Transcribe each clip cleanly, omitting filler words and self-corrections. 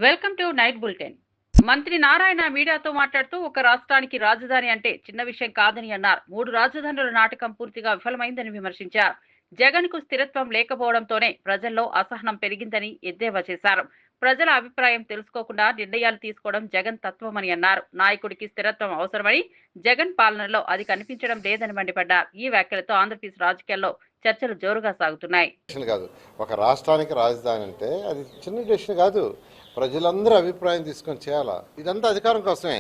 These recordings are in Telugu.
Welcome to night bulletin. మంత్రి నారాయణ మీడియాతో మాట్లాడుతూ ఒక రాష్ట్రానికి రాజధాని అంటే చిన్న విషయం కాదని అన్నారు. 3 రాజధానుల నాటకం పూర్తిగా విఫలమైందని విమర్శించారు. జగన్ కు స్థిరత్వం లేకపోవడంతోనే ప్రజల్లో అసహనం పెరిగిందని ఎద్దేవా చేశారు. ప్రజల అభిప్రాయం తెలుసుకోకుండా నిర్ణయాలు తీసుకోవడం జగన్ తత్వమని అన్నారు. నాయకుడికి స్థిరత్వం అవసరమని, జగన్ పాలనలో అది కనిపించడం లేదని మండిపడ్డారు. ఈ వ్యాఖ్యలతో ఆంధ్రప్రదేశ్ రాజకీయాల్లో చర్చలు జోరుగా సాగుతున్నాయి. కాదు, ఒక రాష్ట్రానికి రాజధాని అంటే అది చిన్న డెసిషన్ కాదు. ప్రజలందరూ అభిప్రాయం తీసుకొని చేయాలా. ఇదంతా అధికారం కోసమే,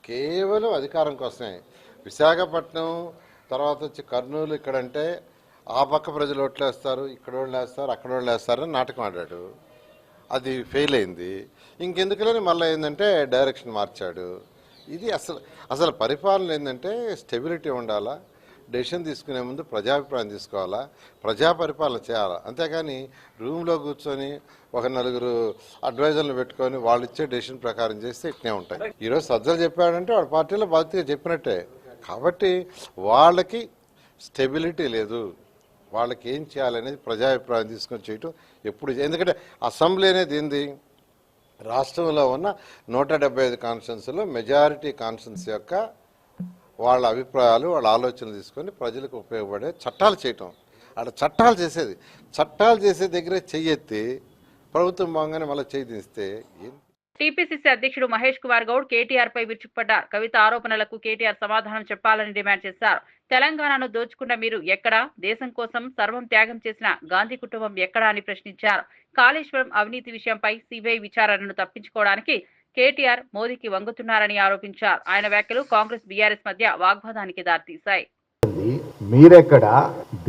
కేవలం అధికారం కోసమే. విశాఖపట్నం తర్వాత వచ్చి కర్నూలు ఇక్కడంటే ఆ పక్క ప్రజలు ఓట్లేస్తారు, ఇక్కడ వాళ్ళు వేస్తారు, అక్కడ వాళ్ళు వేస్తారని నాటకం ఆడాడు. అది ఫెయిల్ అయింది. ఇంకెందుకులని మళ్ళీ ఏంటంటే డైరెక్షన్ మార్చాడు. ఇది అసలు పరిపాలన ఏంటంటే స్టెబిలిటీ ఉండాలా. డెసిషన్ తీసుకునే ముందు ప్రజాభిప్రాయం తీసుకోవాలా, ప్రజా పరిపాలన చేయాలా. అంతేకాని రూమ్లో కూర్చొని ఒక నలుగురు అడ్వైజర్లు పెట్టుకొని వాళ్ళు ఇచ్చే డెసిషన్ ప్రకారం చేస్తే ఇట్నే ఉంటాయి. ఈరోజు సజ్జలు చెప్పాడంటే వాడి పార్టీలో బాధ్యతగా చెప్పినట్టే. కాబట్టి వాళ్ళకి స్టెబిలిటీ లేదు. వాళ్ళకి ఏం చేయాలనేది ప్రజాభిప్రాయం తీసుకొని చేయటం ఎప్పుడు. ఎందుకంటే అసెంబ్లీ అనేది ఏంది, రాష్ట్రంలో ఉన్న 175 కాన్స్టిట్యున్సీలో మెజారిటీ కాన్స్టిట్యున్సీ యొక్క వాళ్ళ అభిప్రాయాలు, వాళ్ళ ఆలోచనలు తీసుకొని ప్రజలకు ఉపయోగపడే చట్టాలు చేయటం. అక్కడ చట్టాలు చేసే దగ్గరే చెయ్యెత్తి ప్రభుత్వం బాగానే మళ్ళీ చేయి తీస్తే టీపీసీసీ అధ్యక్షుడు మహేష్ కుమార్ గౌడ్ కేటీఆర్ పై విరుచుకుపడ్డారు. కవిత ఆరోపణలకు కేటీఆర్ సమాధానం చెప్పాలని డిమాండ్ చేశారు. తెలంగాణను దోచుకున్న మీరు ఎక్కడా, దేశం కోసం సర్వం త్యాగం చేసిన గాంధీ కుటుంబం ఎక్కడా అని ప్రశ్నించారు. కాళేశ్వరం అవినీతి విషయంపై సిబిఐ విచారణను తప్పించుకోవడానికి కేటీఆర్ మోదీకి వంగుతున్నారని ఆరోపించారు. ఆయన వ్యాఖ్యలు కాంగ్రెస్ బీఆర్ఎస్ మధ్య వాగ్వాదానికి దారితీశాయి. మీరెక్కడ,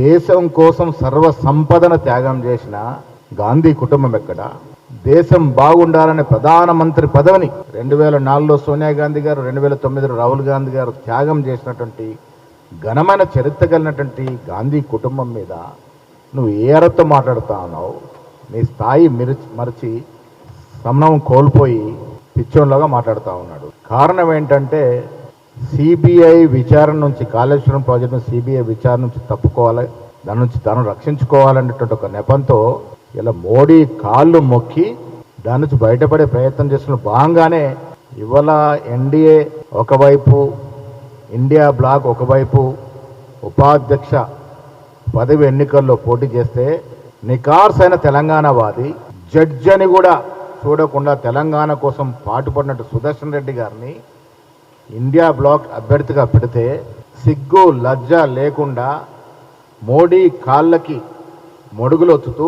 దేశం కోసం సర్వ సంపదన త్యాగం చేసిన గాంధీ కుటుంబం ఎక్కడ, దేశం బాగుండాలనే ప్రధానమంత్రి పదవిని 2004లో సోనియా గాంధీ గారు, 2009లో రాహుల్ గాంధీ గారు త్యాగం చేసినటువంటి ఘనమైన చరిత్ర కలిగినటువంటి గాంధీ కుటుంబం మీద నువ్వు ఏ అర్హత మాట్లాడుతా ఉన్నావు? నీ స్థాయి మరచి సమనం కోల్పోయి పిచ్చోన్లాగా మాట్లాడుతూ ఉన్నాడు. కారణం ఏంటంటే సిబిఐ విచారణ నుంచి, కాళేశ్వరం ప్రాజెక్టును సిబిఐ విచారణ నుంచి తప్పుకోవాలి, దాని నుంచి తను రక్షించుకోవాలనేటువంటి ఒక నెపంతో ఇలా మోడీ కాళ్ళు మొక్కి దాని నుంచి బయటపడే ప్రయత్నం చేస్తున్న భాగంగానే ఇవాళ ఎన్డీఏ ఒకవైపు, ఇండియా బ్లాక్ ఒకవైపు ఉపాధ్యక్ష పదవి ఎన్నికల్లో పోటీ చేస్తే నికార్సైన తెలంగాణవాది, జడ్జి అని కూడా చూడకుండా తెలంగాణ కోసం పాటుపడినట్టు సుదర్శన్ రెడ్డి గారిని ఇండియా బ్లాక్ అభ్యర్థిగా పెడితే సిగ్గు లజ్జ లేకుండా మోడీ కాళ్ళకి మొడుగులొచ్చుతూ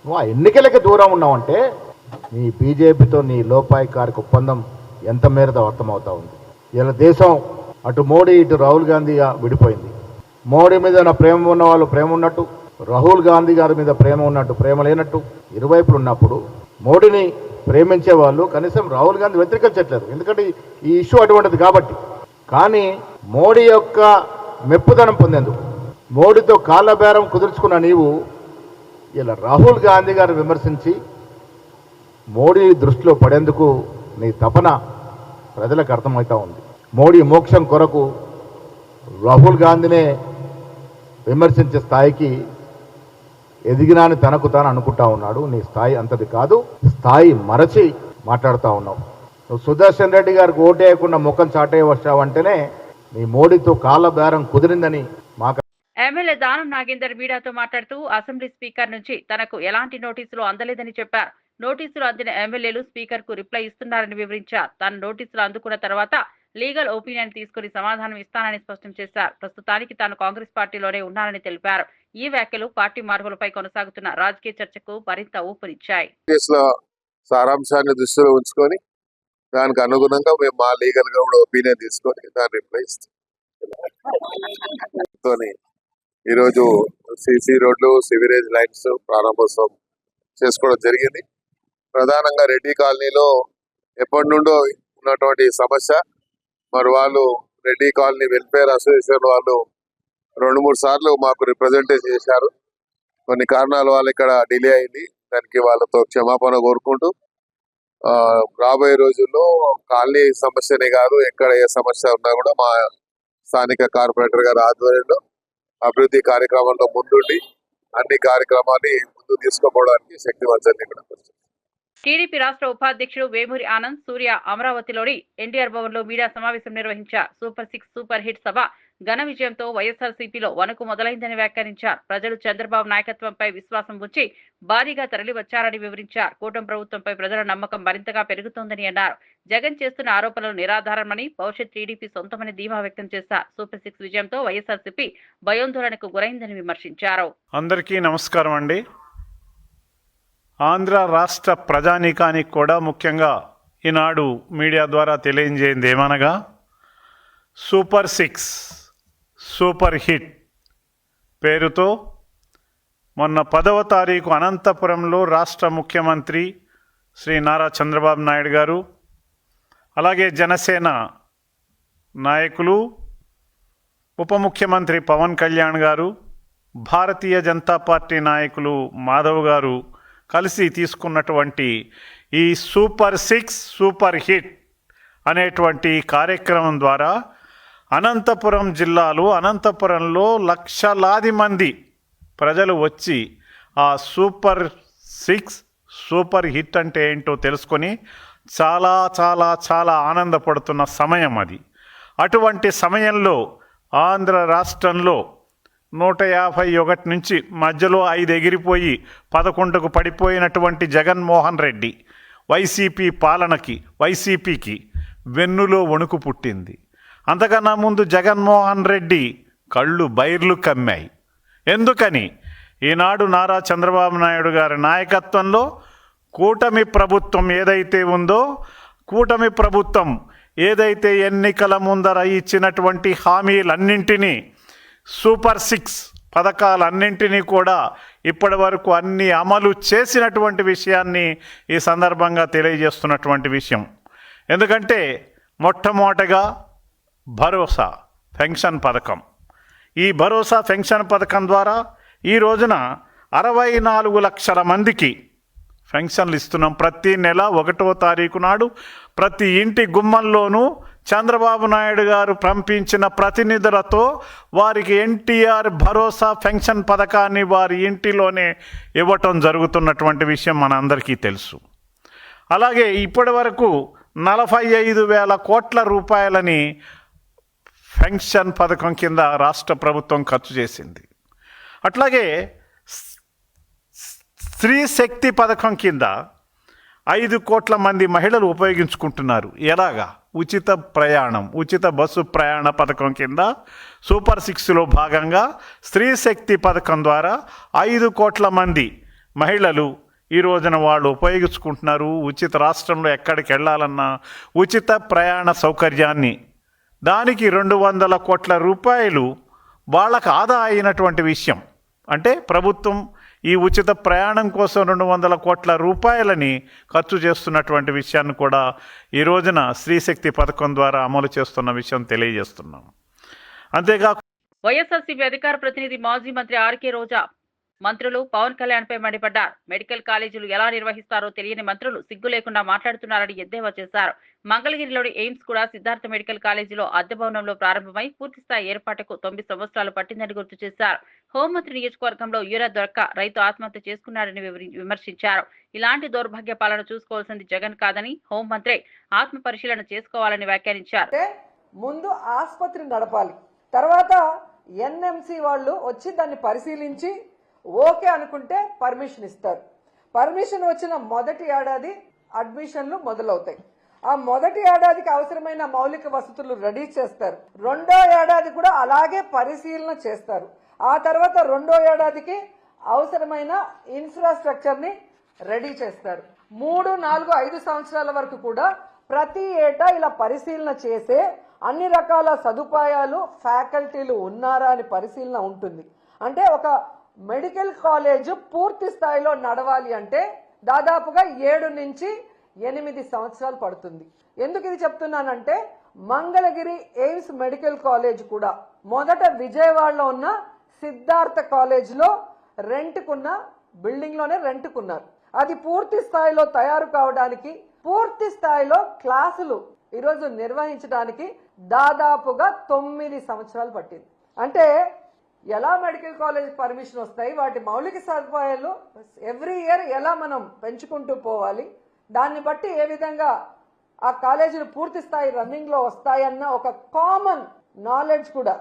నువ్వు ఆ ఎన్నికలకి దూరం ఉన్నావంటే నీ బీజేపీతో నీ లోపాయికారికి ఒప్పందం ఎంత మేరతో అర్థమవుతా ఉంది. ఇలా దేశం అటు మోడీ ఇటు రాహుల్ గాంధీగా విడిపోయింది. మోడీ మీద నా ప్రేమ ఉన్న వాళ్ళు ప్రేమ ఉన్నట్టు, రాహుల్ గాంధీ గారి మీద ప్రేమ ఉన్నట్టు ప్రేమ లేనట్టు ఇరువైపులు ఉన్నప్పుడు మోడీని ప్రేమించే వాళ్ళు కనీసం రాహుల్ గాంధీ వ్యతిరేకించట్లేదు, ఎందుకంటే ఈ ఇష్యూ అటువంటిది కాబట్టి. కానీ మోడీ యొక్క మెప్పుదనం పొందేందుకు, మోడీతో కాళ్ళ బేరం కుదుర్చుకున్న నీవు ఇలా రాహుల్ గాంధీ గారిని విమర్శించి మోడీ దృష్టిలో పడేందుకు నీ తపన ప్రజలకు అర్థమవుతా ఉంది. మోడీ మోక్షం కొరకు రాహుల్ గాంధీనే విమర్శించే స్థాయికి ఎదిగినాని తనకు తాను అనుకుంటా ఉన్నాడు. నీ స్థాయి అంతది కాదు, స్థాయి మరచి మాట్లాడుతూ ఉన్నావు. నువ్వు సుదర్శన్ రెడ్డి గారికి ఓటేయకుండా ముఖం చాటే వచ్చావంటేనే నీ మోడీతో కాళ్ళ బేరం కుదిరిందని మాకు. ఎమ్మెల్యే దానం నాగేందర్ మీడియాతో మాట్లాడుతూ అసెంబ్లీ స్పీకర్ నుంచి తనకు ఎలాంటి నోటీసులు అందలేదని చెప్పారు. నోటీసులు అందిన ఎమ్మెల్యేలు స్పీకర్ కు రిప్లై ఇస్తున్నారని వివరించారు. తాను నోటీసులు అందుకున్న తర్వాత లీగల్ ఒపీనియన్ తీసుకుని సమాధానం ఇస్తానని స్పష్టం చేశారు. ప్రస్తుతానికి తాను కాంగ్రెస్ పార్టీలోనే ఉన్నానని తెలిపారు. ఈ వ్యాఖ్యలు పార్టీ మార్పులపై కొనసాగుతున్న రాజకీయ చర్చకు మరింత ఊపునిచ్చాయి. సారాంశాన్ని దృష్టిలో ఉంచుకొని దానికి అనుగుణంగా మేము మా లీగల్ గా కూడా ఒపీనియన్ తీసుకొని దాన్ని రిప్లై ఇస్తాం. ఈరోజు సిసి రోడ్లు, సివరేజ్ లైన్స్ ప్రారంభోత్సవం చేసుకోవడం జరిగింది. ప్రధానంగా రెడ్డి కాలనీలో ఎప్పటి నుండో ఉన్నటువంటి సమస్య. మరి వాళ్ళు రెడ్డి కాలనీ వెల్ఫేర్ అసోసియేషన్ వాళ్ళు 2-3 సార్లు మాకు రిప్రజెంటేషన్ చేశారు. కొన్ని కారణాల వల్ల ఇక్కడ డిలే అయింది. దానికి వాళ్ళతో క్షమాపణ కోరుకుంటూ రాబోయే రోజుల్లో కాలనీ సమస్యనే కాదు, ఎక్కడ ఏ సమస్య ఉన్నా కూడా మా స్థానిక కార్పొరేటర్ గారి ఆధ్వర్యంలో అభివృద్ధి కార్యక్రమంలో ముందుండి అన్ని కార్యక్రమాన్ని ముందు తీసుకుపోవడానికి శక్తివంతంగా ఇక్కడ టీడీపీ రాష్ట్ర ఉపాధ్యక్షుడు వేమూరి ఆనంద్ సూర్య అమరావతిలోని ఎన్టీఆర్ భవన్ లో మీడియా సమావేశం నిర్వహించారు. సూపర్ 6 సూపర్ హిట్ సభ ఘన విజయంతో వైఎస్ఆర్సీపీలో వణుకు మొదలైందని వ్యాఖ్యానించారు. ప్రజలు చంద్రబాబు నాయకత్వంపై విశ్వాసం ఉంచి భారీగా తరలివచ్చారని వివరించారు. కూటమి ప్రభుత్వంపై ప్రజల నమ్మకం మరింతగా పెరుగుతోందని అన్నారు. జగన్ చేస్తున్న ఆరోపణలు నిరాధారమని, భవిష్యత్ టీడీపీ సొంతమని ధీమా వ్యక్తం చేశారు. సూపర్ 6 విజయంతో వైఎస్ఆర్సీపీ భయోందోళనకు గురైందని విమర్శించారు. అందరికీ నమస్కారం అండి. ఆంధ్ర రాష్ట్ర ప్రజానీకానికి కూడా ముఖ్యంగా ఈనాడు మీడియా ద్వారా తెలియజేయింది ఏమనగా సూపర్ 6 సూపర్ హిట్ పేరుతో మొన్న 10వ తారీఖు అనంతపురంలో రాష్ట్ర ముఖ్యమంత్రి శ్రీ నారా చంద్రబాబు నాయుడు గారు, అలాగే జనసేన నాయకులు, ఉప ముఖ్యమంత్రి పవన్ కళ్యాణ్ గారు, భారతీయ జనతా పార్టీ నాయకులు మాధవ్ గారు కలిసి తీసుకున్నటువంటి ఈ సూపర్ 6 సూపర్ హిట్ అనేటువంటి కార్యక్రమం ద్వారా అనంతపురం అనంతపురంలో లక్షలాది మంది ప్రజలు వచ్చి ఆ సూపర్ 6 సూపర్ హిట్ అంటే ఏంటో తెలుసుకొని చాలా చాలా చాలా ఆనందపడుతున్న సమయం అది. అటువంటి సమయంలో ఆంధ్ర రాష్ట్రంలో 151 నుంచి మధ్యలో 5 ఎగిరిపోయి 11కు పడిపోయినటువంటి జగన్మోహన్ రెడ్డి వైసీపీ పాలనకి, వైసీపీకి వెన్నులో వణుకు పుట్టింది. అంతకన్నా ముందు జగన్మోహన్ రెడ్డి కళ్ళు బైర్లు కమ్మాయి. ఎందుకని? ఈనాడు నారా చంద్రబాబు నాయుడు గారి నాయకత్వంలో కూటమి ప్రభుత్వం ఏదైతే ఉందో, కూటమి ప్రభుత్వం ఏదైతే ఎన్నికల ముందర ఇచ్చినటువంటి హామీలన్నింటినీ, సూపర్ 6 పథకాలన్నింటినీ కూడా ఇప్పటి వరకు అన్ని అమలు చేసినటువంటి విషయాన్ని ఈ సందర్భంగా తెలియజేస్తున్నటువంటి విషయం. ఎందుకంటే మొట్టమొదటగా భరోసా పెన్షన్ పథకం. ఈ భరోసా పెన్షన్ పథకం ద్వారా ఈ రోజున 64 లక్షల మందికి పెన్షన్లు ఇస్తున్నాం. ప్రతి నెల 1వ తారీఖు నాడు ప్రతి ఇంటి గుమ్మంలోనూ చంద్రబాబు నాయుడు గారు పంపించిన ప్రతినిధులతో వారికి ఎన్టీఆర్ భరోసా పెన్షన్ పథకాన్ని వారి ఇంటిలోనే ఇవ్వటం జరుగుతున్నటువంటి విషయం మనందరికీ తెలుసు. అలాగే ఇప్పటి వరకు 45,000 కోట్ల రూపాయలని పెన్షన్ పథకం కింద రాష్ట్ర ప్రభుత్వం ఖర్చు చేసింది. అట్లాగే స్త్రీ శక్తి పథకం కింద 5 కోట్ల మంది మహిళలు ఉపయోగించుకుంటున్నారు. ఎలాగా? ఉచిత ప్రయాణం, ఉచిత బస్సు ప్రయాణ పథకం కింద సూపర్ 6లో భాగంగా స్త్రీ శక్తి పథకం ద్వారా 5 కోట్ల మంది మహిళలు ఈ రోజున వాళ్ళు ఉపయోగించుకుంటున్నారు. ఉచిత రాష్ట్రంలో ఎక్కడికి వెళ్ళాలన్నా ఉచిత ప్రయాణ సౌకర్యాన్ని, దానికి 200 కోట్ల రూపాయలు వాళ్ళకు ఆదా అయినటువంటి విషయం. అంటే ప్రభుత్వం ఈ ఉచిత ప్రయాణం కోసం 200 కోట్ల రూపాయలని ఖర్చు చేస్తున్నటువంటి విషయాన్ని కూడా ఈ రోజున స్త్రీశక్తి పథకం ద్వారా అమలు చేస్తున్న విషయం తెలియజేస్తున్నాం. అంతేకాకుండా వైఎస్ఆర్సీపీ అధికార ప్రతినిధి మాజీ మంత్రి ఆర్కే రోజా మంత్రులు పవన్ కళ్యాణ్ పై మండిపడ్డారు. మెడికల్ కాలేజీలు ఎలా నిర్వహిస్తారో తెలియని మంత్రులు సిగ్గు లేకుండా మాట్లాడుతున్నారని ఎద్దేవా చేశారు. మంగళగిరిలోని ఎయిమ్స్ కూడా సిద్ధార్థ మెడికల్ కాలేజీలో అద్దె భవనంలో ప్రారంభమై పూర్తిస్థాయి ఏర్పాటుకు 9 సంవత్సరాలు పట్టిందని గుర్తు చేశారు. హోంమంత్రి నియోజకవర్గంలో యూరియా దొరక్క రైతు ఆత్మహత్య చేసుకున్నారని విమర్శించారు. ఇలాంటి దౌర్భాగ్య పాలన చూసుకోవాల్సింది జగన్ కాదని, హోంమంత్రి ఆత్మ పరిశీలన చేసుకోవాలని వ్యాఖ్యానించారు. ముందు ఆసుపత్రి నడపాలి, తర్వాత ఎన్ఎంసి వాళ్ళు వచ్చి దాన్ని పరిశీలించి ఓకే అనుకుంటే పర్మిషన్ ఇస్తారు. పర్మిషన్ వచ్చిన మొదటి ఏడాది అడ్మిషన్లు మొదలవుతాయి. ఆ మొదటి ఏడాదికి అవసరమైన మౌలిక వసతులు రెడీ చేస్తారు. 2వ ఏడాది కూడా అలాగే పరిశీలన చేస్తారు. ఆ తర్వాత 2వ ఏడాదికి అవసరమైన ఇన్ఫ్రాస్ట్రక్చర్ ని రెడీ చేస్తారు. 3, 4, 5 సంవత్సరాల వరకు కూడా ప్రతి ఏటా ఇలా పరిశీలన చేసే అన్ని రకాల సదుపాయాలు, ఫ్యాకల్టీలు ఉన్నారా అని పరిశీలన ఉంటుంది. అంటే ఒక మెడికల్ కాలేజ్ పూర్తి స్థాయిలో నడవాలి అంటే దాదాపుగా 7 నుంచి 8 సంవత్సరాలు పడుతుంది. ఎందుకు ఇది చెప్తున్నానంటే మంగళగిరి ఎయిమ్స్ మెడికల్ కాలేజ్ కూడా మొదట విజయవాడలో ఉన్న సిద్ధార్థ కాలేజ్లో రెంట్కున్న బిల్డింగ్లోనే రెంట్కున్నారు. అది పూర్తి స్థాయిలో తయారు కావడానికి, పూర్తి స్థాయిలో క్లాసులు ఈరోజు నిర్వహించడానికి దాదాపుగా 9 సంవత్సరాలు పట్టింది. అంటే ఎలా మెడికల్ కాలేజ్ పర్మిషన్ వస్తాయి, వాటి మౌలిక సదుపాయాలు ఎవ్రీ ఇయర్ ఎలా మనం పెంచుకుంటూ పోవాలి, దాన్ని బట్టి ఏ విధంగా ఆ కాలేజీలు పూర్తి స్థాయి రన్నింగ్లో వస్తాయన్న ఒక కామన్ నాలెడ్జ్ కూడా,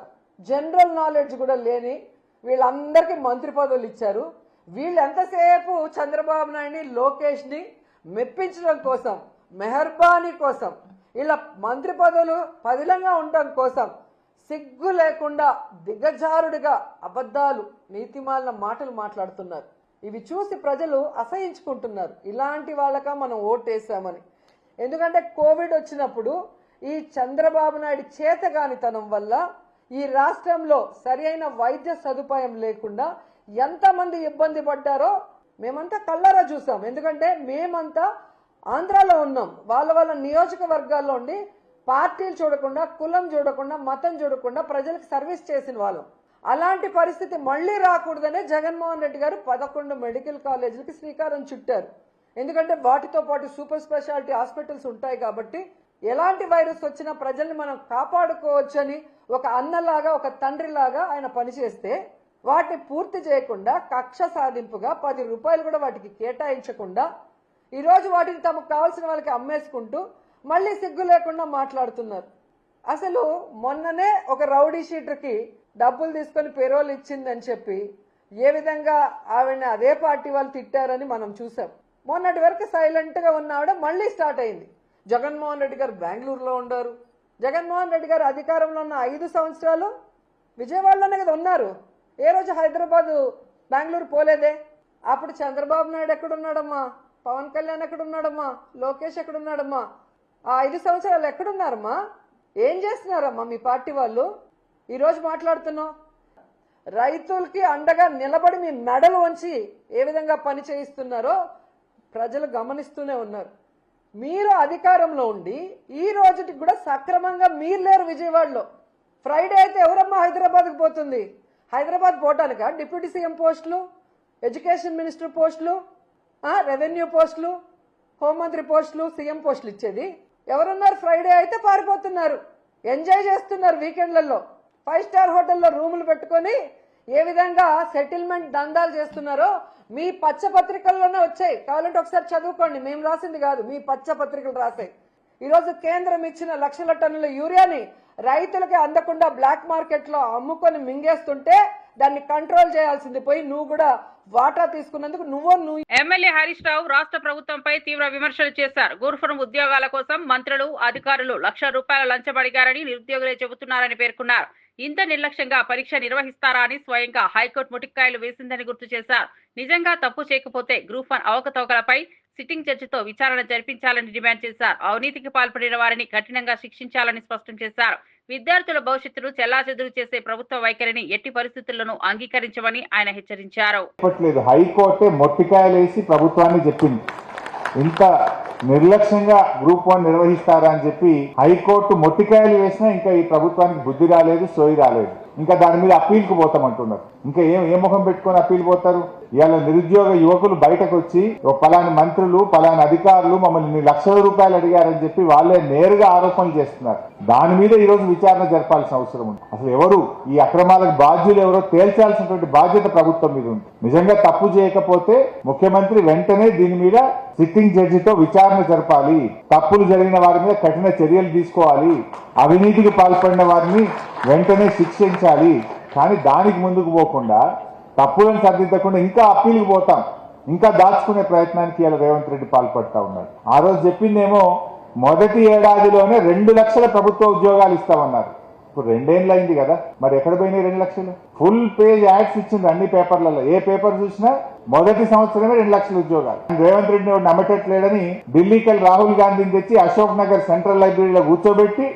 జనరల్ నాలెడ్జ్ కూడా లేని వీళ్ళందరికీ మంత్రి పదవులు ఇచ్చారు. వీళ్ళు ఎంతసేపు చంద్రబాబు నాయుడిని, లోకేష్ని మెప్పించడం కోసం, మెహర్బానీ కోసం, ఇలా మంత్రి పదవులు పదిలంగా ఉండడం కోసం సిగ్గు లేకుండా దిగజారుడిగా అబద్ధాలు, నీతిమాలిన మాటలు మాట్లాడుతున్నారు. ఇవి చూసి ప్రజలు అసహించుకుంటున్నారు. ఇలాంటి వాళ్ళక మనం ఓటేసామని. ఎందుకంటే కోవిడ్ వచ్చినప్పుడు ఈ చంద్రబాబు నాయుడు చేతగానితనం వల్ల ఈ రాష్ట్రంలో సరైన వైద్య సదుపాయం లేకుండా ఎంతమంది ఇబ్బంది పడ్డారో మేమంతా కళ్ళారా చూసాం. ఎందుకంటే మేమంతా ఆంధ్రాలో ఉన్నాం. వాళ్ళ నియోజకవర్గాల్లో ఉండి పార్టీలు చూడకుండా, కులం చూడకుండా, మతం చూడకుండా ప్రజలకు సర్వీస్ చేసిన వాళ్ళం. అలాంటి పరిస్థితి మళ్ళీ రాకూడదనే జగన్మోహన్ రెడ్డి గారు 11 మెడికల్ కాలేజీలకి శ్రీకారం చుట్టారు. ఎందుకంటే వాటితో పాటు సూపర్ స్పెషాలిటీ హాస్పిటల్స్ ఉంటాయి కాబట్టి ఎలాంటి వైరస్ వచ్చినా ప్రజల్ని మనం కాపాడుకోవచ్చని ఒక అన్నలాగా, ఒక తండ్రిలాగా ఆయన పనిచేస్తే వాటిని పూర్తి చేయకుండా కక్ష సాధింపుగా 10 రూపాయలు కూడా వాటికి కేటాయించకుండా ఈరోజు వాటిని తమకు కావాల్సిన వాళ్ళకి అమ్మేసుకుంటూ మళ్ళీ సిగ్గు లేకుండా మాట్లాడుతున్నారు. అసలు మొన్ననే ఒక రౌడీ షీటర్కి డబ్బులు తీసుకొని పెరోల్ ఇచ్చిందని చెప్పి ఏ విధంగా ఆవిడని అదే పార్టీ వాళ్ళు తిట్టారని మనం చూసాం. మొన్నటి వరకు సైలెంట్గా ఉన్న ఆవిడ మళ్ళీ స్టార్ట్ అయింది. జగన్మోహన్ రెడ్డి గారు బెంగళూరులో ఉండారు. జగన్మోహన్ రెడ్డి గారు అధికారంలో ఉన్న 5 సంవత్సరాలు విజయవాడలోనే కదా ఉన్నారు. ఏ రోజు హైదరాబాద్, బెంగళూరు పోలేదే. అప్పుడు చంద్రబాబు నాయుడు ఎక్కడున్నాడమ్మా, పవన్ కళ్యాణ్ ఎక్కడున్నాడమ్మా, లోకేష్ ఎక్కడున్నాడమ్మా? ఆ 5 సంవత్సరాలు ఎక్కడున్నారమ్మా? ఏం చేస్తున్నారమ్మా మీ పార్టీ వాళ్ళు? ఈరోజు మాట్లాడుతున్నాం. రైతులకి అండగా నిలబడి మీ మెడలు వంచి ఏ విధంగా పని చేయిస్తున్నారో ప్రజలు గమనిస్తూనే ఉన్నారు. మీరు అధికారంలో ఉండి ఈ రోజుకి కూడా సక్రమంగా మీరు లేరు విజయవాడలో. ఫ్రైడే అయితే ఎవరమ్మా హైదరాబాద్కి పోతుంది? హైదరాబాద్ పోవటానికా డిప్యూటీ సీఎం పోస్టులు, ఎడ్యుకేషన్ మినిస్టర్ పోస్టులు, రెవెన్యూ పోస్టులు, హోంమంత్రి పోస్టులు, సీఎం పోస్టులు ఇచ్చేది? ఎవరున్నారు? ఫ్రైడే అయితే పారిపోతున్నారు, ఎంజాయ్ చేస్తున్నారు వీకెండ్లలో. 5 స్టార్ హోటల్లో రూములు పెట్టుకొని ఏ విధంగా సెటిల్మెంట్ దందాలు చేస్తున్నారో మీ పచ్చ పత్రికల్లోనే వచ్చాయి. కావాలంటే ఒకసారి చదువుకోండి. మేము రాసింది కాదు, మీ పచ్చ పత్రికలు రాసాయి. ఈరోజు కేంద్రం ఇచ్చిన లక్షల టన్నుల యూరియాని రైతులకి అందకుండా బ్లాక్ మార్కెట్లో అమ్ముకొని మింగేస్తుంటే దాన్ని కంట్రోల్ చేయాల్సింది పోయి నువ్వు కూడా వాటా తీసుకున్నందుకు నువ్వు ఎమ్మెల్యే హరీష్ రావు రాష్ట్ర ప్రభుత్వంపై తీవ్ర విమర్శలు చేశారు. గురుఫరం ఉద్యోగాల కోసం మంత్రులు, అధికారులు ₹1,00,000 లంచం అడిగారని నిరుద్యోగులే చెబుతున్నారని పేర్కొన్నారు. ఇంత నిర్లక్ష్యంగా పరీక్ష నిర్వహిస్తారా అని స్వయంగా హైకోర్టు ముటిక్కాయలు వేసిందని గుర్తు చేశారు. నిజంగా తప్పు చేయకపోతే గ్రూప్ 1 అవకతవకలపై సిట్టింగ్ జడ్జితో విచారణ జరిపించాలని డిమాండ్ చేశారు. అవినీతికి పాల్పడిన వారిని కఠినంగా శిక్షించాలని స్పష్టం చేశారు. విద్యార్థుల భవిష్యత్తును చెల్లాచెదురు చేసే ప్రభుత్వ వైఖరిని ఎట్టి పరిస్థితుల్లోనూ అంగీకరించమని ఆయన హెచ్చరించారు. హైకోర్టే మొట్టికాయలేసి ప్రభుత్వాన్ని చెప్పింది, ఇంత నిర్లక్ష్యంగా గ్రూప్ 1 నిర్వహిస్తారా అని చెప్పి హైకోర్టు మొట్టికాయలు వేసినా ఇంకా ఈ ప్రభుత్వానికి బుద్ధి రాలేదు, సోయి రాలేదు. ఇంకా దాని మీద అప్పీల్కి పోతామంటున్నారు. ఇంకా ఏ ముఖం పెట్టుకొని అప్పీల్ పోతారు? ఇవాళ నిరుద్యోగ యువకులు బయటకు వచ్చి పలాని మంత్రులు, పలాని అధికారులు మమ్మల్ని ₹1,00,000 అడిగారని చెప్పి వాళ్ళే నేరుగా ఆరోపణలు చేస్తున్నారు. దాని మీద ఈ రోజు విచారణ జరపాల్సిన అవసరం ఉంది. అసలు ఎవరు ఈ అక్రమాలకు బాధ్యులు ఎవరో తేల్చాల్సినటువంటి బాధ్యత ప్రభుత్వం మీద ఉంది. నిజంగా తప్పు చేయకపోతే ముఖ్యమంత్రి వెంటనే దీని మీద సిట్టింగ్ జడ్జితో విచారణ జరపాలి. తప్పులు జరిగిన వారి మీద కఠిన చర్యలు తీసుకోవాలి. అవినీతికి పాల్పడిన వారిని వెంటనే శిక్షించాలి. కానీ దానికి ముందుకు పోకుండా తప్పులను సరిదిద్దకుండా ఇంకా అప్పీల్కి పోతాం, ఇంకా దాచుకునే ప్రయత్నానికి ఇలా రేవంత్ రెడ్డి పాల్పడతా ఉన్నారు. ఆ రోజు చెప్పిందేమో మొదటి ఏడాదిలోనే 2 లక్షల ప్రభుత్వ ఉద్యోగాలు ఇస్తామన్నారు. ఇప్పుడు 2 ఏళ్ళు అయింది కదా, మరి ఎక్కడ పోయినాయి 2 లక్షలు? ఫుల్ పేజ్ యాడ్స్ ఇచ్చింది అన్ని పేపర్లలో. ఏ పేపర్ చూసినా మొదటి సంవత్సరమే 2 లక్షల ఉద్యోగాలు. రేవంత్ రెడ్డి నమ్మటట్లేడని ఢిల్లీకి రాహుల్ గాంధీని తెచ్చి అశోక్ నగర్ సెంట్రల్ లైబ్రరీలో కూర్చోబెట్టి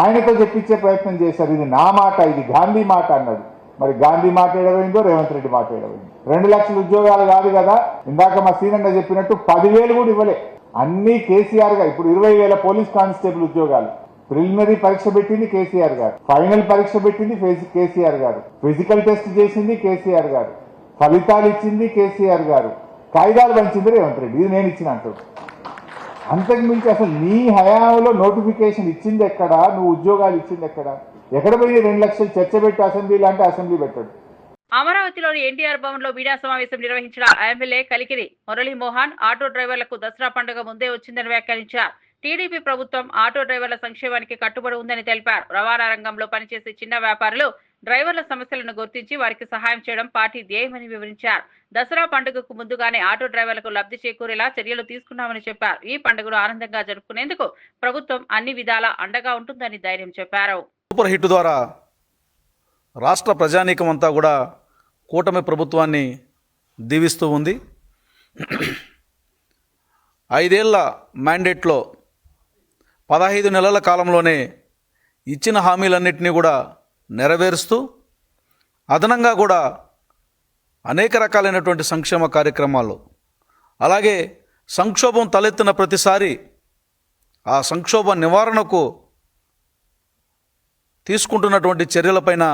ఆయనతో చెప్పించే ప్రయత్నం చేశారు. ఇది నా మాట, ఇది గాంధీ మాట అన్నాడు. మరి గాంధీ మాట ఏడవైందో, రేవంత్ రెడ్డి మాట ఏడవైందో? 2 లక్షల ఉద్యోగాలు కాదు కదా, ఇందాక మా సీనన్న చెప్పినట్టు 10,000 కూడా ఇవ్వలే. అన్ని కేసీఆర్ గారు. ఇప్పుడు 20,000 పోలీస్ కానిస్టేబుల్ ఉద్యోగాలు. ప్రిలిమినరీ పరీక్ష పెట్టింది కేసీఆర్ గారు, ఫైనల్ పరీక్ష పెట్టింది కేసీఆర్ గారు, ఫిజికల్ టెస్ట్ చేసింది కేసీఆర్ గారు, ఫలితాలు ఇచ్చింది కేసీఆర్ గారు, కాయిదాలు పంచింది రేవంత్ రెడ్డి. ఇది నేను ఇచ్చిన అంటాడు. అంతకు మించి అసలు నీ హయాంలో నోటిఫికేషన్ ఇచ్చింది ఎక్కడా? నువ్వు ఉద్యోగాలు ఇచ్చింది ఎక్కడ? ఎక్కడ పోయి 2 లక్షలు చర్చ పెట్టి అసెంబ్లీలో అంటే అసెంబ్లీ పెట్టాడు. అమరావతిలోని ఎన్టీఆర్ భవన్ లో మీడియా సమావేశం నిర్వహించిన ఎమ్మెల్యే కలికిరి మురళీమోహన్ ఆటో డ్రైవర్లకు దసరా పండుగ ముందే వచ్చిందని వ్యాఖ్యానించారు. టీడీపీ ప్రభుత్వం ఆటో డ్రైవర్ల సంక్షేమానికి కట్టుబడి ఉందని తెలిపారు. రవాణా రంగంలో పనిచేసే చిన్న వ్యాపారులు డ్రైవర్ల సమస్యలను గుర్తించి వారికి సహాయం చేయడం పార్టీ ధ్యేయమని వివరించారు. దసరా పండుగకు ముందుగానే ఆటో డ్రైవర్లకు లబ్ధి చేకూరేలా చర్యలు తీసుకున్నామని చెప్పారు. ఈ పండుగను ఆనందంగా జరుపుకునేందుకు ప్రభుత్వం అన్ని విధాలా అండగా ఉంటుందని ధైర్యం చెప్పారు. సూపర్ హిట్ ద్వారా రాష్ట్ర ప్రజానీకం అంతా కూడా కూటమి ప్రభుత్వాన్ని దీవిస్తూ ఉంది. 5 ఏళ్ల మ్యాండేట్లో 15 నెలల కాలంలోనే ఇచ్చిన హామీలన్నింటినీ కూడా నెరవేరుస్తూ అదనంగా కూడా అనేక రకాలైనటువంటి సంక్షేమ కార్యక్రమాలు, అలాగే సంక్షోభం తలెత్తిన ప్రతిసారి ఆ సంక్షోభ నివారణకు తీసుకుంటున్నటువంటి చర్యలపైన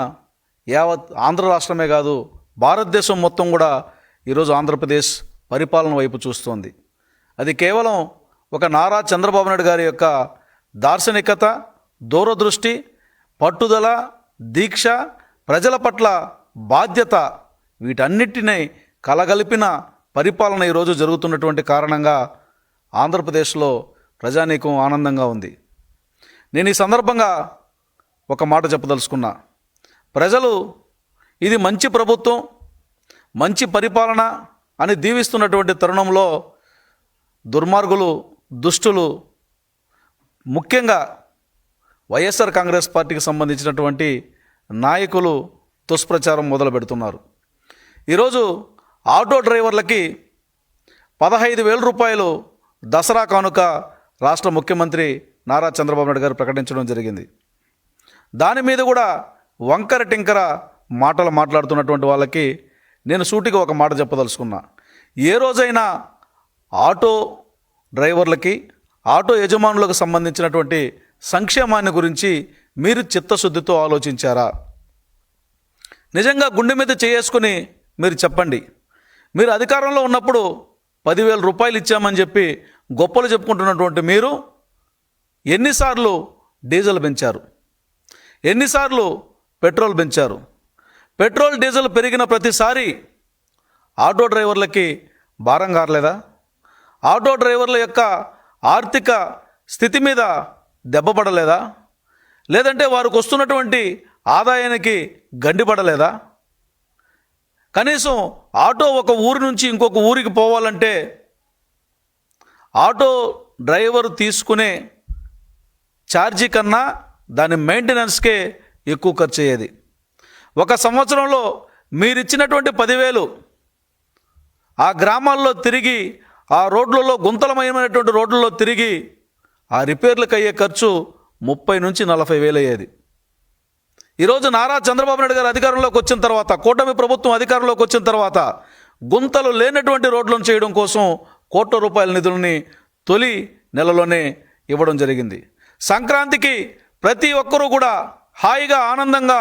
యావత్ ఆంధ్ర రాష్ట్రమే కాదు భారతదేశం మొత్తం కూడా ఈరోజు ఆంధ్రప్రదేశ్ పరిపాలన వైపు చూస్తోంది. అది కేవలం ఒక నారా చంద్రబాబు నాయుడు గారి యొక్క దార్శనికత, దూరదృష్టి, పట్టుదల, దీక్ష, ప్రజల పట్ల బాధ్యత, వీటన్నిటినీ కలగలిపిన పరిపాలన ఈరోజు జరుగుతున్నటువంటి కారణంగా ఆంధ్రప్రదేశ్లో ప్రజానీకం ఆనందంగా ఉంది. నేను ఈ సందర్భంగా ఒక మాట చెప్పదలుచుకున్నా. ప్రజలు ఇది మంచి ప్రభుత్వం, మంచి పరిపాలన అని దీవిస్తున్నటువంటి తరుణంలో దుర్మార్గులు, దుష్టులు, ముఖ్యంగా వైఎస్ఆర్ కాంగ్రెస్ పార్టీకి సంబంధించినటువంటి నాయకులు దుష్ప్రచారం మొదలు పెడుతున్నారు. ఈరోజు ఆటో డ్రైవర్లకి 15,000 రూపాయలు దసరా కానుక రాష్ట్ర ముఖ్యమంత్రి నారా చంద్రబాబు నాయుడు గారు ప్రకటించడం జరిగింది. దాని మీద కూడా వంకర టింకర మాటలు మాట్లాడుతున్నటువంటి వాళ్ళకి నేను సూటిగా ఒక మాట చెప్పదలుచుకున్నా. ఏ రోజైనా ఆటో డ్రైవర్లకి, ఆటో యజమానులకు సంబంధించినటువంటి సంక్షేమాన్ని గురించి మీరు చిత్తశుద్ధితో ఆలోచించారా? నిజంగా గుండె మీద చేసుకుని మీరు చెప్పండి. మీరు అధికారంలో ఉన్నప్పుడు 10,000 రూపాయలు ఇచ్చామని చెప్పి గొప్పలు చెప్పుకుంటున్నటువంటి మీరు ఎన్నిసార్లు డీజిల్ పెంచారు? ఎన్నిసార్లు పెట్రోల్ పెంచారు? పెట్రోల్ డీజిల్ పెరిగిన ప్రతిసారి ఆటో డ్రైవర్లకి భారం కారలేదా? ఆటో డ్రైవర్ల యొక్క ఆర్థిక స్థితి మీద దెబ్బపడలేదా? లేదంటే వారికి వస్తున్నటువంటి ఆదాయానికి గండిపడలేదా? కనీసం ఆటో ఒక ఊరి నుంచి ఇంకొక ఊరికి పోవాలంటే ఆటో డ్రైవర్ తీసుకునే ఛార్జీ కన్నా దాని మెయింటెనెన్స్కే ఎక్కువ ఖర్చు అయ్యేది. ఒక సంవత్సరంలో మీరిచ్చినటువంటి 10,000 ఆ గ్రామాల్లో తిరిగి, ఆ రోడ్లలో గుంతలమయమైనటువంటి రోడ్లలో తిరిగి ఆ రిపేర్లకు అయ్యే ఖర్చు 30,000 నుంచి 40,000 అయ్యేది. ఈరోజు నారా చంద్రబాబు నాయుడు గారు అధికారంలోకి వచ్చిన తర్వాత, కూటమి ప్రభుత్వం అధికారంలోకి వచ్చిన తర్వాత గుంతలు లేనటువంటి రోడ్లను చేయడం కోసం కోట్ల రూపాయల నిధులని తొలి నెలలోనే ఇవ్వడం జరిగింది. సంక్రాంతికి ప్రతి ఒక్కరూ కూడా హాయిగా ఆనందంగా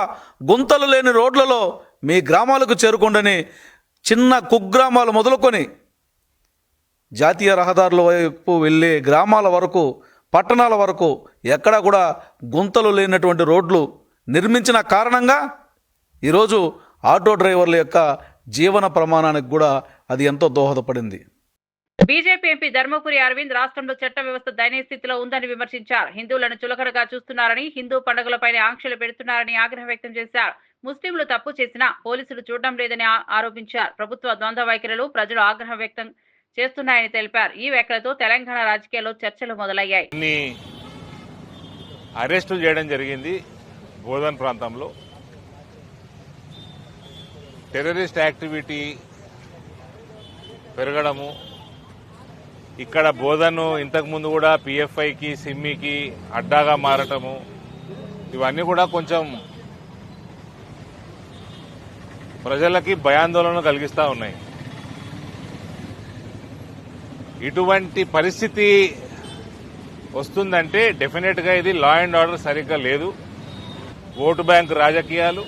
గుంతలు లేని రోడ్లలో మీ గ్రామాలకు చేరుకోండని చిన్న కుగ్రామాలు మొదలుకొని జాతీయ రహదారుల వైపు వెళ్ళే గ్రామాల వరకు, పట్టణాల వరకు ఎక్కడా కూడా గుంతలు లేనటువంటి రోడ్లు నిర్మించిన కారణంగా ఈరోజు ఆటో డ్రైవర్ల యొక్క జీవన ప్రమాణానికి కూడా అది ఎంతో దోహదపడింది. బీజేపీ ఎంపీ ధర్మపురి అరవింద్ రాష్ట్రంలో చట్ట వ్యవస్థ దయనీయ స్థితిలో ఉందని విమర్శించారు. హిందువులను చులకనగా చూస్తున్నారని, హిందూ పండుగలపైన ఆంక్షలు పెడుతున్నారని ఆగ్రహం వ్యక్తం చేశారు. ముస్లింలు తప్పు చేసినా పోలీసులు చూడడం లేదని ఆరోపించారు. ప్రభుత్వ ద్వంద్వ వైఖరులు ప్రజలు ఆగ్రహం వ్యక్తం చేస్తున్నాయని తెలిపారు. ఈ వ్యాఖ్యలతో తెలంగాణ రాజకీయాల్లో చర్చలు మొదలయ్యాయి. అరెస్టులు చేయడం జరిగింది. బోధన్ ప్రాంతంలో టెర్రరిస్ట్ యాక్టివిటీ పెరగడము, ఇక్కడ బోధను ఇంతకుముందు కూడా పిఎఫ్ఐకి, సిమ్మికి అడ్డాగా మారటము, ఇవన్నీ కూడా కొంచెం ప్రజలకి భయాందోళన కలిగిస్తూ ఉన్నాయి. ఇటువంటి పరిస్థితి వస్తుందంటే డెఫినెట్గా ఇది లా అండ్ ఆర్డర్ సరిగ్గా లేదు. ఓటు బ్యాంక్ రాజకీయాలు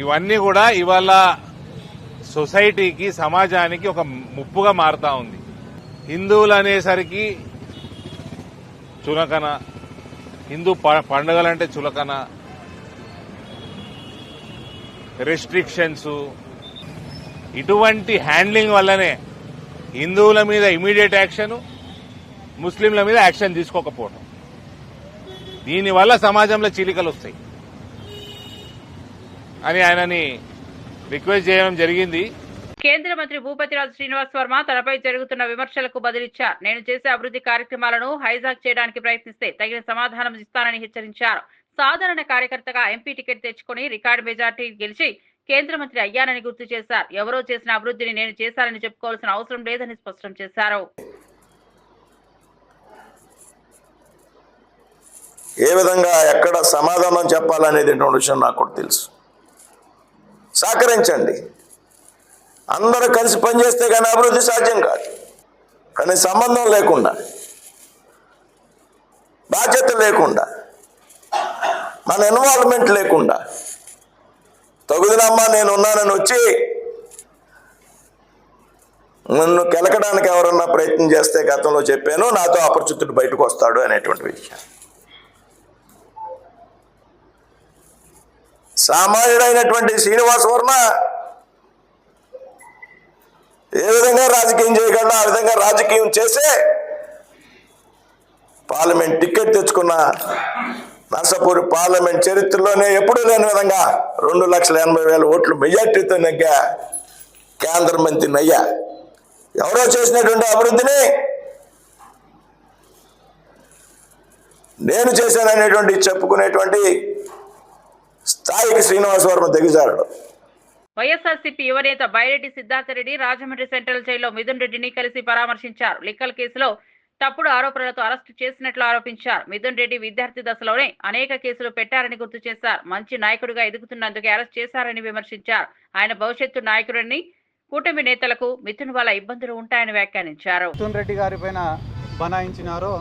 ఇవన్నీ కూడా ఇవాళ సొసైటీకి, సమాజానికి ఒక ముప్పుగా మారుతా ఉంది. హిందువులు అనేసరికి చులకన, హిందూ పండుగలంటే చులకన, రెస్ట్రిక్షన్స్ ఇటువంటి హ్యాండ్లింగ్ వల్లనే హిందువుల మీద ఇమీడియట్ యాక్షన్, ముస్లింల మీద యాక్షన్ తీసుకోకపోవడం, దీనివల్ల సమాజంలో చీలికలు వస్తాయి అని ఆయనని రిక్వెస్ట్ చేయడం జరిగింది. కేంద్ర మంత్రి భూపతిరాజు శ్రీనివాస్ వర్మ తనపై జరుగుతున్న విమర్శలకు బదులిచ్చారు. నేను చేసే అభివృద్ధి కార్యక్రమాలను హైజాక్ చేయడానికి ప్రయత్నిస్తే తగిన సమాధానం ఇస్తానని హెచ్చరించారు. సాధారణ కార్యకర్తగా ఎంపీ టికెట్ తెచ్చుకుని రికార్డు మెజార్టీ గెలిచి కేంద్ర మంత్రి అయ్యానని గుర్తు చేశారు. ఎవరో చేసిన అభివృద్ధిని నేను చేశానని చెప్పుకోవాల్సిన అవసరం లేదని స్పష్టం చేశారు. ఏ విధంగా ఎక్కడ సమాధానం చెప్పాలనేటువంటి విషయం నాకు కూడా తెలుసు. సహకరించండి, అందరూ కలిసి పనిచేస్తే కానీ అభివృద్ధి సాధ్యం కాదు. కానీ సంబంధం లేకుండా, బాధ్యత లేకుండా, మన ఇన్వాల్వ్మెంట్ లేకుండా తగుదినమ్మా నేను ఉన్నానని వచ్చి నన్ను కెలకడానికి ఎవరన్నా ప్రయత్నం చేస్తే గతంలో చెప్పాను, నాతో అపరిచితుడు బయటకు వస్తాడు అనేటువంటి విషయం. సామాన్యుడైనటువంటి శ్రీనివాస్ వర్మ ఏ విధంగా రాజకీయం చేయగలడో ఆ విధంగా రాజకీయం చేసే పార్లమెంట్ టికెట్ తెచ్చుకున్న నర్సాపూర్ పార్లమెంట్ చరిత్రలోనే ఎప్పుడూ లేని విధంగా 2,80,000 ఓట్లు మెజార్టీతో నెగ్గా కేంద్ర మంత్రిని అయ్యా. ఎవరో చేసినటువంటి అభివృద్ధిని నేను చేశాననేటువంటి చెప్పుకునేటువంటి స్థాయికి శ్రీనివాస్ వర్మ దిగజారడు. వైఎస్ఆర్సీపీ యువనేత బైరెడ్డి సిద్ధార్థరెడ్డి రాజమండ్రి సెంట్రల్ జైల్లో మిథున్ రెడ్డిని కలిసి పరామర్శించారు. లిక్కర్ కేసులో తప్పుడు ఆరోపణలతో అరెస్టు చేసినట్లు ఆరోపించారు. మిథున్ రెడ్డి విద్యార్థి దశలోనే అనేక కేసులు పెట్టారని గుర్తు చేశారు. మంచి నాయకుడిగా ఎదుగుతున్నందుకే అరెస్ట్ చేశారని విమర్శించారు. ఆయన భవిష్యత్తు నాయకుడిని కూటమి నేతలకు మిథున్ వల్ల ఇబ్బందులు ఉంటాయని వ్యాఖ్యానించారు. మిథున్ రెడ్డి గారి పైన బనాయించినారో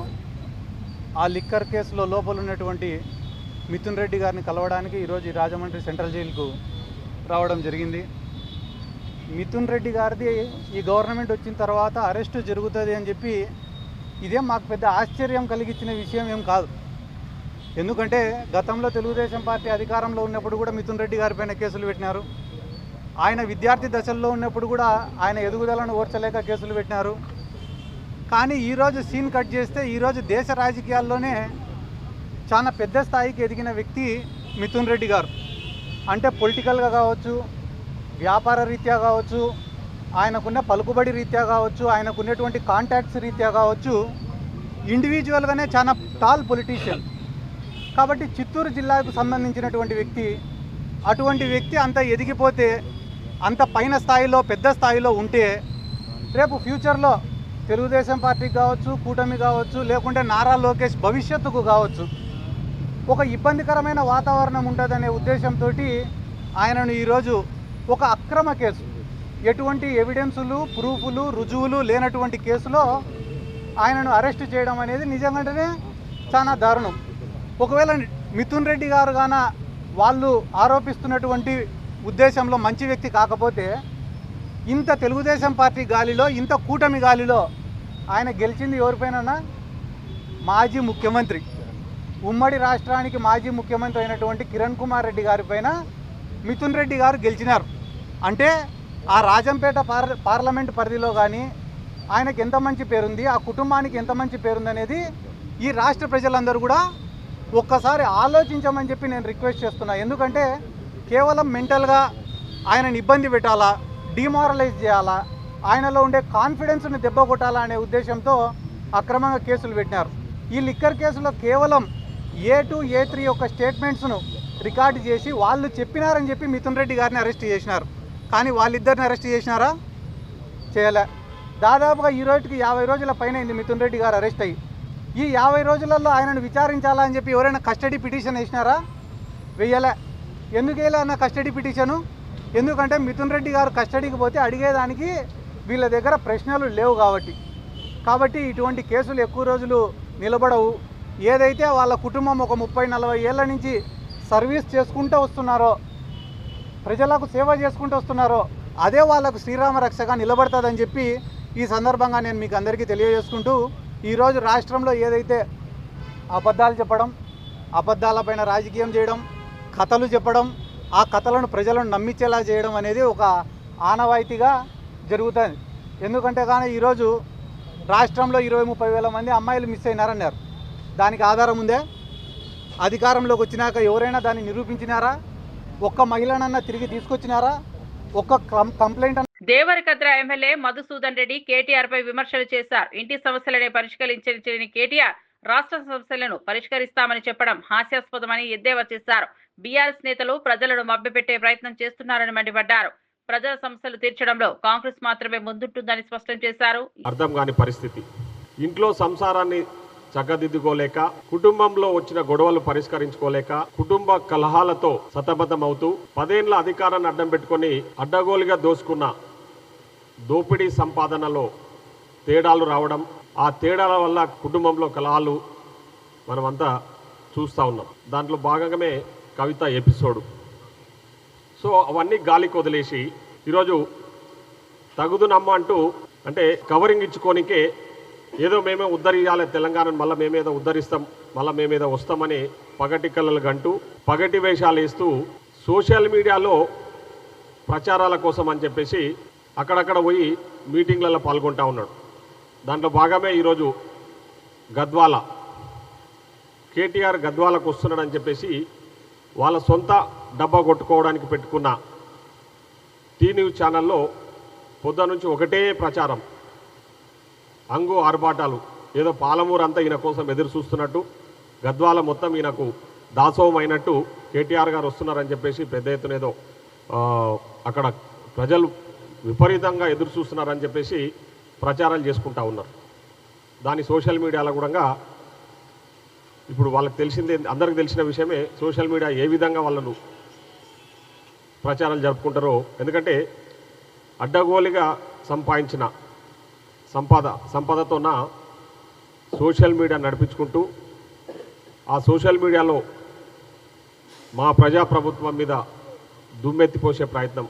ఆ లిక్కర్ కేసులో లోపలున్నటువంటి మిథున్ రెడ్డి గారిని కలవడానికి ఈరోజు రాజమండ్రి సెంట్రల్ జైలుకు రావడం జరిగింది. మిథున్ రెడ్డి గారిది ఈ గవర్నమెంట్ వచ్చిన తర్వాత అరెస్టు జరుగుతుంది అని చెప్పి ఇదేం మాకు పెద్ద ఆశ్చర్యం కలిగించిన విషయం ఏం కాదు. ఎందుకంటే గతంలో తెలుగుదేశం పార్టీ అధికారంలో ఉన్నప్పుడు కూడా మిథున్ రెడ్డి గారి పైన కేసులు పెట్టినారు. ఆయన విద్యార్థి దశల్లో ఉన్నప్పుడు కూడా ఆయన ఎదుగుదలను ఓర్చలేక కేసులు పెట్టినారు. కానీ ఈరోజు సీన్ కట్ చేస్తే ఈరోజు దేశ రాజకీయాల్లోనే చాలా పెద్ద స్థాయికి ఎదిగిన వ్యక్తి మిథున్ రెడ్డి గారు. అంటే పొలిటికల్గా కావచ్చు, వ్యాపార రీత్యా కావచ్చు, ఆయనకున్న పలుకుబడి రీత్యా కావచ్చు, ఆయనకున్నటువంటి కాంటాక్ట్స్ రీత్యా కావచ్చు, ఇండివిజువల్గానే చాలా టాల్ పొలిటీషియన్. కాబట్టి చిత్తూరు జిల్లాకు సంబంధించినటువంటి వ్యక్తి, అటువంటి వ్యక్తి అంత ఎదిగిపోతే, అంత పైన స్థాయిలో పెద్ద స్థాయిలో ఉంటే రేపు ఫ్యూచర్లో తెలుగుదేశం పార్టీకి కావచ్చు, కూటమి కావచ్చు, లేకుంటే నారా లోకేష్ భవిష్యత్తుకు కావచ్చు ఒక ఇబ్బందికరమైన వాతావరణం ఉంటుందనే ఉద్దేశంతో ఆయనను ఈరోజు ఒక అక్రమ కేసు, ఎటువంటి ఎవిడెన్సులు, ప్రూఫ్లు, రుజువులు లేనటువంటి కేసులో ఆయనను అరెస్ట్ చేయడం అనేది నిజంగానే చాలా దారుణం. ఒకవేళ మిథున్ రెడ్డి గారు గాన వాళ్ళు ఆరోపిస్తున్నటువంటి ఉద్దేశంలో మంచి వ్యక్తి కాకపోతే ఇంత తెలుగుదేశం పార్టీ గాలిలో, ఇంత కూటమి గాలిలో ఆయన గెలిచింది ఎవరిపైన? మాజీ ముఖ్యమంత్రి, ఉమ్మడి రాష్ట్రానికి మాజీ ముఖ్యమంత్రి అయినటువంటి కిరణ్ కుమార్ రెడ్డి గారిపైన మిథున్ రెడ్డి గారు గెలిచినారు. అంటే ఆ రాజంపేట పార్లమెంట్ పరిధిలో కానీ ఆయనకి ఎంత మంచి పేరుంది, ఆ కుటుంబానికి ఎంత మంచి పేరుంది అనేది ఈ రాష్ట్ర ప్రజలందరూ కూడా ఒక్కసారి ఆలోచించమని చెప్పి నేను రిక్వెస్ట్ చేస్తున్నా. ఎందుకంటే కేవలం మెంటల్గా ఆయనను ఇబ్బంది పెట్టాలా, డిమారలైజ్ చేయాలా, ఆయనలో ఉండే కాన్ఫిడెన్స్ని దెబ్బ కొట్టాలా అనే ఉద్దేశంతో అక్రమంగా కేసులు పెట్టినారు. ఈ లిక్కర్ కేసులో కేవలం A2, A3 యొక్క స్టేట్మెంట్స్ను రికార్డు చేసి వాళ్ళు చెప్పినారని చెప్పి మిథున్ రెడ్డి గారిని అరెస్ట్ చేసినారు. కానీ వాళ్ళిద్దరిని అరెస్ట్ చేసినారా? చేయలే. దాదాపుగా ఈ రోజుకి 50 రోజుల పైన అయింది మిథున్ రెడ్డి గారు అరెస్ట్ అయ్యి. ఈ 50 రోజులలో ఆయనను విచారించాలా అని చెప్పి ఎవరైనా కస్టడీ పిటిషన్ వేసినారా? వేయలే. ఎందుకు వేయలే అన్న కస్టడీ పిటిషను? ఎందుకంటే మిథున్ రెడ్డి గారు కస్టడీకి పోతే అడిగేదానికి వీళ్ళ దగ్గర ప్రశ్నలు లేవు కాబట్టి ఇటువంటి కేసులు ఎక్కువ రోజులు నిలబడవు. ఏదైతే వాళ్ళ కుటుంబం ఒక 30-40 ఏళ్ళ నుంచి సర్వీస్ చేసుకుంటూ వస్తున్నారో, ప్రజలకు సేవ చేసుకుంటూ వస్తున్నారో, అదే వాళ్ళకు శ్రీరామ రక్షగా నిలబడుతుందని చెప్పి ఈ సందర్భంగా నేను మీకు అందరికీ తెలియజేసుకుంటూ, ఈరోజు రాష్ట్రంలో ఏదైతే అబద్ధాలు చెప్పడం, అబద్ధాలపైన రాజకీయం చేయడం, కథలు చెప్పడం, ఆ కథలను ప్రజలను నమ్మించేలా చేయడం అనేది ఒక ఆనవాయితీగా జరుగుతుంది. ఎందుకంటే కానీ ఈరోజు రాష్ట్రంలో 20-30 వేల మంది అమ్మాయిలు మిస్ అయినారన్నారు. దానికి ఆధారం ఉందే? అధికారంలోకి వచ్చినాక ఎవరైనా దాన్ని నిరూపించినారా? ఒక్క మహిళనన్నా తిరిగి తీసుకొచ్చినారా? ఒక్క కంప్లైంట్ దేవరకద్ర ఎమ్మెల్యే మధుసూదన్ రెడ్డి కేటీఆర్ పై విమర్శలు చేశారు. ఇంటి సమస్యలనే పరిష్కరించని కేటీఆర్ రాష్ట్ర సమస్యలను పరిష్కరిస్తామని చెప్పడం హాస్యాస్పదమని ఎద్దేవా చేశారు. బీఆర్ఎస్ నేతలు ప్రజలను మభ్యపెట్టే ప్రయత్నం చేస్తున్నారని మండిపడ్డారు. ప్రజల సమస్యలు తీర్చడంలో కాంగ్రెస్ మాత్రమే ముందుంటుందని స్పష్టం చేశారు. అర్థం కాని పరిస్థితి. ఇంట్లో సంసారాన్ని చక్కదిద్దుకోలేక, కుటుంబంలో వచ్చిన గొడవలు పరిష్కరించుకోలేక, కుటుంబ కలహాలతో సతమతమవుతూ 10 ఏళ్ల అధికారాన్ని అడ్డం పెట్టుకొని అడ్డగోలుగా దోసుకున్న దోపిడీ సంపాదనలో తేడాలు రావడం, ఆ తేడాల వల్ల కుటుంబంలో కలహాలు మనమంతా చూస్తూ ఉన్నాం. దాంట్లో భాగంగానే కవిత ఎపిసోడు. సో అవన్నీ గాలికి వదిలేసి ఈరోజు తగుదునమ్మ అంటూ, అంటే కవరింగ్ ఇచ్చుకోనికే ఏదో మేమే ఉద్ధరించాలి తెలంగాణను, మళ్ళీ మేమేదో ఉద్ధరిస్తాం, మళ్ళీ మేమేదో వస్తామని పగటి కళ్ళలు గంటూ పగటి వేషాలు వేస్తూ సోషల్ మీడియాలో ప్రచారాల కోసం అని చెప్పేసి అక్కడక్కడ పోయి మీటింగ్లలో పాల్గొంటూ ఉన్నాడు. దాంట్లో భాగమే ఈరోజు గద్వాల కేటీఆర్ గద్వాలకు వస్తున్నాడని చెప్పేసి వాళ్ళ సొంత డబ్బా కొట్టుకోవడానికి పెట్టుకున్న టీ న్యూస్ ఛానల్లో పొద్దు నుంచి ఒకటే ప్రచారం, అంగు ఆర్భాటాలు. ఏదో పాలమూరు అంతా ఈయన కోసం ఎదురు చూస్తున్నట్టు, గద్వాల మొత్తం ఈయనకు దాసోహం అయినట్టు కేటీఆర్ గారు వస్తున్నారని చెప్పేసి పెద్ద ఎత్తున ఏదో అక్కడ ప్రజలు విపరీతంగా ఎదురు చూస్తున్నారని చెప్పేసి ప్రచారాలు చేసుకుంటూ ఉన్నారు. దాని సోషల్ మీడియాలో కూడా ఇప్పుడు వాళ్ళకి తెలిసిందే, అందరికి తెలిసిన విషయమే సోషల్ మీడియా ఏ విధంగా వాళ్ళను ప్రచారాలు జరుపుకుంటారో. ఎందుకంటే అడ్డగోలుగా సంపాదించిన సంపదతోన సోషల్ మీడియా నడిపించుకుంటూ ఆ సోషల్ మీడియాలో మా ప్రజాప్రభుత్వం మీద దుమ్మెత్తిపోసే ప్రయత్నం,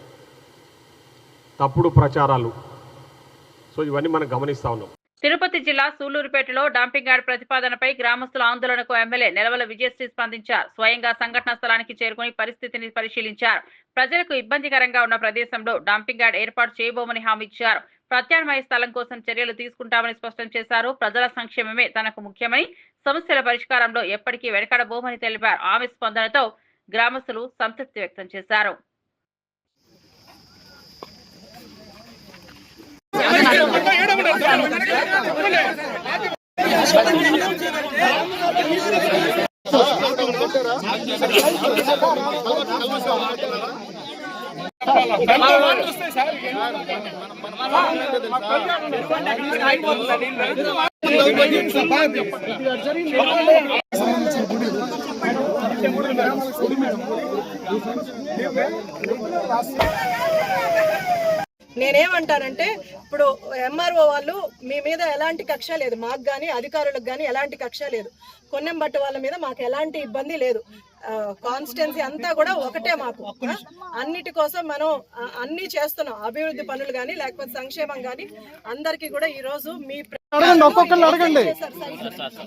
తప్పుడు ప్రచారాలు. సో ఇవన్నీ మనం గమనిస్తూ ఉన్నాం. తిరుపతి జిల్లా సూళ్లూరుపేటలో డంపింగ్ యార్డ్ ప్రతిపాదనపై గ్రామస్తుల ఆందోళనకు ఎమ్మెల్యే నెలవల విజయశ్రీ స్పందించారు. స్వయంగా సంఘటనా స్థలానికి చేరుకుని పరిస్థితిని పరిశీలించారు. ప్రజలకు ఇబ్బందికరంగా ఉన్న ప్రదేశంలో డంపింగ్ యార్డ్ ఏర్పాటు చేయబోమని హామీ ఇచ్చారు. ప్రత్యామ్నాయ స్థలం కోసం చర్యలు తీసుకుంటామని స్పష్టం చేశారు. ప్రజల సంక్షేమమే తనకు ముఖ్యమని, సమస్యల పరిష్కారంలో ఎప్పటికీ వెనకడబోమని తెలిపారు. ఆమె స్పందనతో గ్రామస్తులు సంతృప్తి వ్యక్తం చేశారు. నేనేమంటానంటే, ఇప్పుడు ఎంఆర్ఓ వాళ్ళు మీ మీద ఎలాంటి కక్ష లేదు, మాకు కానీ అధికారులకు కానీ ఎలాంటి కక్ష లేదు. కొన్నెంబట్టి వాళ్ళ మీద మాకు ఎలాంటి ఇబ్బంది లేదు. కాన్స్టిట్యున్సీ అంతా కూడా ఒకటే. మాకు అన్నిటి కోసం మనం అన్ని చేస్తున్నాం. అభివృద్ధి పనులు కానీ లేకపోతే సంక్షేమం కానీ అందరికీ కూడా ఈ రోజు మీ ఒక్కొక్కరు అడగండి,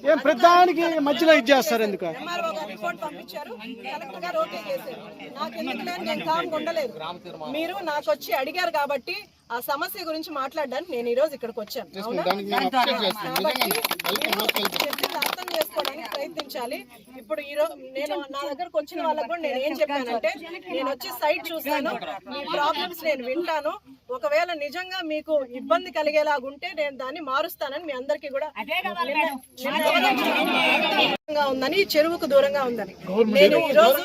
ఏం ప్రధానికి మధ్యలో ఇచ్చేస్తారు ఎందుకు? ఎంఆర్ఓ గారు రిపోర్ట్ పంపించారు, కలెక్టర్ గారు ఓకే చేశారు. నాకు ఎందుకు లేదు, నేను కామ్ ఉండలేదు. మీరు నాకు వచ్చి అడిగారు కాబట్టి ఆ సమస్య గురించి మాట్లాడడానికి నేను ఈ రోజు ఇక్కడికి వచ్చాను. అర్థం చేసుకోవడానికి ప్రయత్నించాలి. ఇప్పుడు ఈ రోజు నేను నా దగ్గరకు వచ్చిన వాళ్ళకు కూడా నేను ఏం చెప్పానంటే, నేను వచ్చి సైట్ చూస్తాను, మీ ప్రాబ్లమ్స్ నేను వింటాను. ఒకవేళ నిజంగా మీకు ఇబ్బంది కలిగేలాగుంటే నేను దాన్ని మారుస్తానని మీ అందరికీ కూడా ఉందని, చెరువుకు దూరంగా ఉందని నేను ఈ రోజు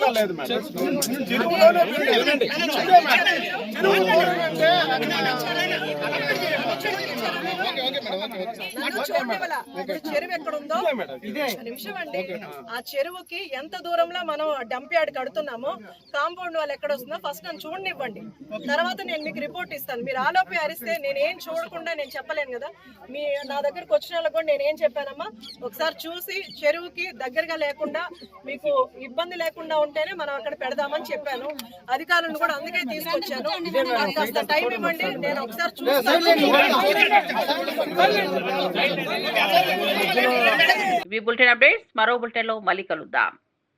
చెరువు ఎక్కడ ఉందో నిమిషం అండి. ఆ చెరువుకి ఎంత దూరంలో మనం డంప్ యార్డ్ కడుతున్నామో, కాంపౌండ్ వాళ్ళు ఎక్కడ వస్తుందో ఫస్ట్ నన్ను చూడనివ్వండి. తర్వాత నేను మీకు రిపోర్ట్ ఇస్తాను. మీరు ఆలోపి అరిస్తే నేనేం చూడకుండా నేను చెప్పలేను కదా. మీ నా దగ్గరకు వచ్చిన వాళ్ళకి కూడా నేనేం చెప్పానమ్మా, ఒకసారి చూసి చెరువుకి దగ్గరగా లేకుండా మీకు ఇబ్బంది లేకుండా ఉంటేనే మనం అక్కడ పెడదామని చెప్పాను. అధికారులను కూడా అందుకే తీసుకొచ్చాను. కాస్త టైం ఇవ్వండి, నేను ఒకసారి చూస్తాను. బులెటిన్ అప్డేట్స్ మరో బులెటిన్ లో మళ్ళీ కలుద్దాం.